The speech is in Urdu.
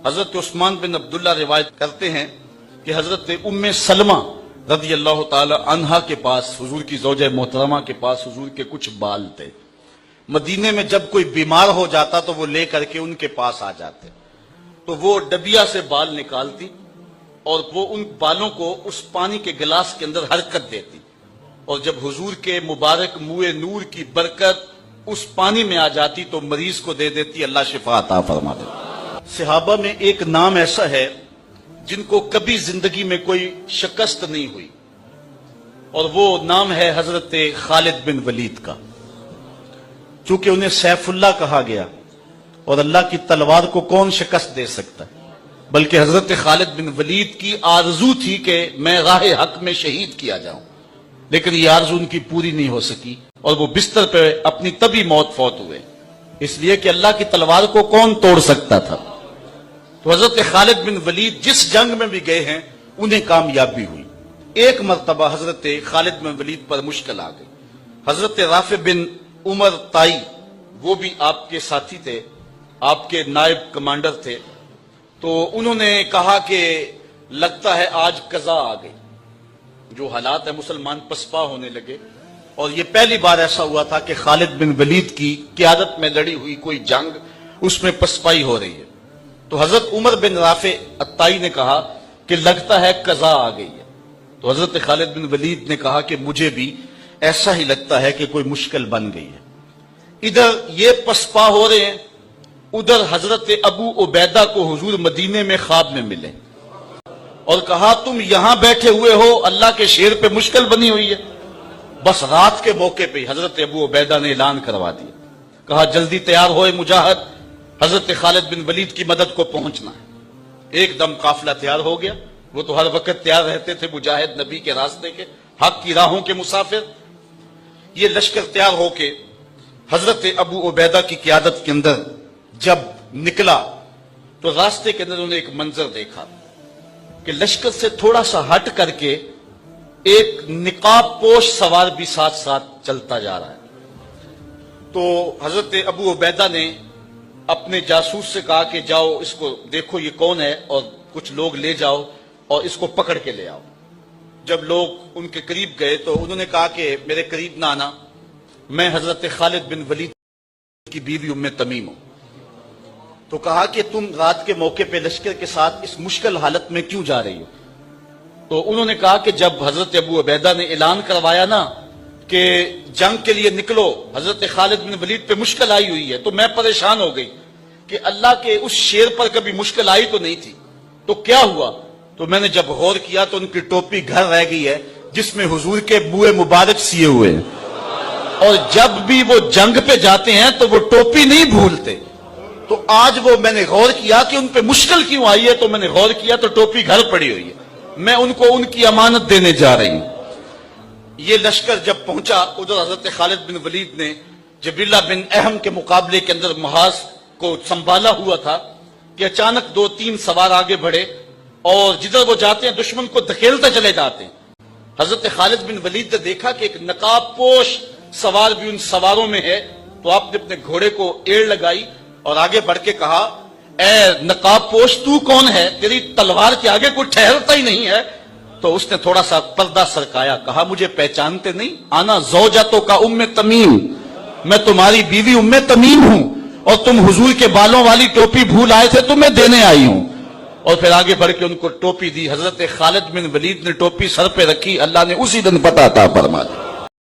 حضرت عثمان بن عبداللہ روایت کرتے ہیں کہ حضرت ام سلمہ رضی اللہ تعالی عنہا کے پاس، حضور کی زوجہ محترمہ کے پاس حضور کے کچھ بال تھے۔ مدینے میں جب کوئی بیمار ہو جاتا تو وہ لے کر کے ان کے پاس آ جاتے، تو وہ ڈبیا سے بال نکالتی اور وہ ان بالوں کو اس پانی کے گلاس کے اندر حرکت دیتی، اور جب حضور کے مبارک منہ نور کی برکت اس پانی میں آ جاتی تو مریض کو دے دیتی، اللہ شفا عطا فرما دیتا۔ صحابہ میں ایک نام ایسا ہے جن کو کبھی زندگی میں کوئی شکست نہیں ہوئی، اور وہ نام ہے حضرت خالد بن ولید کا۔ چونکہ انہیں سیف اللہ کہا گیا، اور اللہ کی تلوار کو کون شکست دے سکتا ہے، بلکہ حضرت خالد بن ولید کی آرزو تھی کہ میں راہ حق میں شہید کیا جاؤں، لیکن یہ آرزو ان کی پوری نہیں ہو سکی، اور وہ بستر پہ اپنی طبی موت فوت ہوئے، اس لیے کہ اللہ کی تلوار کو کون توڑ سکتا تھا۔ تو حضرت خالد بن ولید جس جنگ میں بھی گئے ہیں انہیں کامیابی ہوئی۔ ایک مرتبہ حضرت خالد بن ولید پر مشکل آ گئی۔ حضرت رافع بن عمر طائی، وہ بھی آپ کے ساتھی تھے، آپ کے نائب کمانڈر تھے، تو انہوں نے کہا کہ لگتا ہے آج قضا آ گئی، جو حالات ہیں مسلمان پسپا ہونے لگے، اور یہ پہلی بار ایسا ہوا تھا کہ خالد بن ولید کی قیادت میں لڑی ہوئی کوئی جنگ اس میں پسپائی ہو رہی ہے۔ تو حضرت عمر بن رافع الطائی نے کہا کہ لگتا ہے قضا آ گئی ہے، تو حضرت خالد بن ولید نے کہا کہ مجھے بھی ایسا ہی لگتا ہے کہ کوئی مشکل بن گئی ہے۔ ادھر یہ پسپا ہو رہے ہیں، ادھر حضرت ابو عبیدہ کو حضور مدینے میں خواب میں ملے اور کہا تم یہاں بیٹھے ہوئے ہو، اللہ کے شیر پہ مشکل بنی ہوئی ہے۔ بس رات کے موقع پہ حضرت ابو عبیدہ نے اعلان کروا دیا، کہا جلدی تیار ہوئے مجاہد، حضرت خالد بن ولید کی مدد کو پہنچنا ہے۔ ایک دم قافلہ تیار ہو گیا، وہ تو ہر وقت تیار رہتے تھے، مجاہد نبی کے راستے کے، حق کی راہوں کے مسافر۔ یہ لشکر تیار ہو کے حضرت ابو عبیدہ کی قیادت کے اندر جب نکلا تو راستے کے اندر انہوں نے ایک منظر دیکھا کہ لشکر سے تھوڑا سا ہٹ کر کے ایک نقاب پوش سوار بھی ساتھ ساتھ چلتا جا رہا ہے۔ تو حضرت ابو عبیدہ نے اپنے جاسوس سے کہا کہ جاؤ اس کو دیکھو یہ کون ہے، اور کچھ لوگ لے جاؤ اور اس کو پکڑ کے لے آؤ۔ جب لوگ ان کے قریب گئے تو انہوں نے کہا کہ میرے قریب نہ آنا، میں حضرت خالد بن ولید کی بیوی ام تمیم ہوں۔ تو کہا کہ تم رات کے موقع پہ لشکر کے ساتھ اس مشکل حالت میں کیوں جا رہی ہو؟ تو انہوں نے کہا کہ جب حضرت ابو عبیدہ نے اعلان کروایا نا کہ جنگ کے لیے نکلو، حضرت خالد بن ولید پہ مشکل آئی ہوئی ہے، تو میں پریشان ہو گئی کہ اللہ کے اس شیر پر کبھی مشکل آئی تو نہیں تھی، تو کیا ہوا؟ تو میں نے جب غور کیا تو ان کی ٹوپی گھر رہ گئی ہے جس میں حضور کے بوئے مبارک سیے ہوئے ہیں، اور جب بھی وہ جنگ پہ جاتے ہیں تو وہ ٹوپی نہیں بھولتے۔ تو آج وہ میں نے غور کیا کہ ان پہ مشکل کیوں آئی ہے، تو میں نے غور کیا تو ٹوپی گھر پڑی ہوئی ہے، میں ان کو ان کی امانت دینے جا رہی ہوں۔ یہ لشکر جب پہنچا، ادھر حضرت خالد بن ولید نے جبیلہ بن اہم کے مقابلے کے اندر محاذ کو سنبھالا ہوا تھا کہ اچانک 2-3 سوار آگے بڑھے، اور جدھر وہ جاتے ہیں دشمن کو دھکیلتے چلے جاتے ہیں۔ حضرت خالد بن ولید نے دیکھا کہ ایک نقاب پوش سوار بھی ان سواروں میں ہے، تو آپ نے اپنے گھوڑے کو ایڑ لگائی اور آگے بڑھ کے کہا اے نقاب پوش تو کون ہے؟ تیری تلوار کے آگے کوئی ٹھہرتا ہی نہیں ہے۔ تو اس نے تھوڑا سا پردہ سرکایا، کہا مجھے پہچانتے نہیں؟ آنا زوجتو کا ام تمیم، میں تمہاری بیوی ام تمیم ہوں، اور تم حضور کے بالوں والی ٹوپی بھول آئے تھے تو میں دینے آئی ہوں۔ اور پھر آگے بڑھ کے ان کو ٹوپی دی۔ حضرت خالد بن ولید نے ٹوپی سر پہ رکھی، اللہ نے اسی دن پتہ عطا فرما دی۔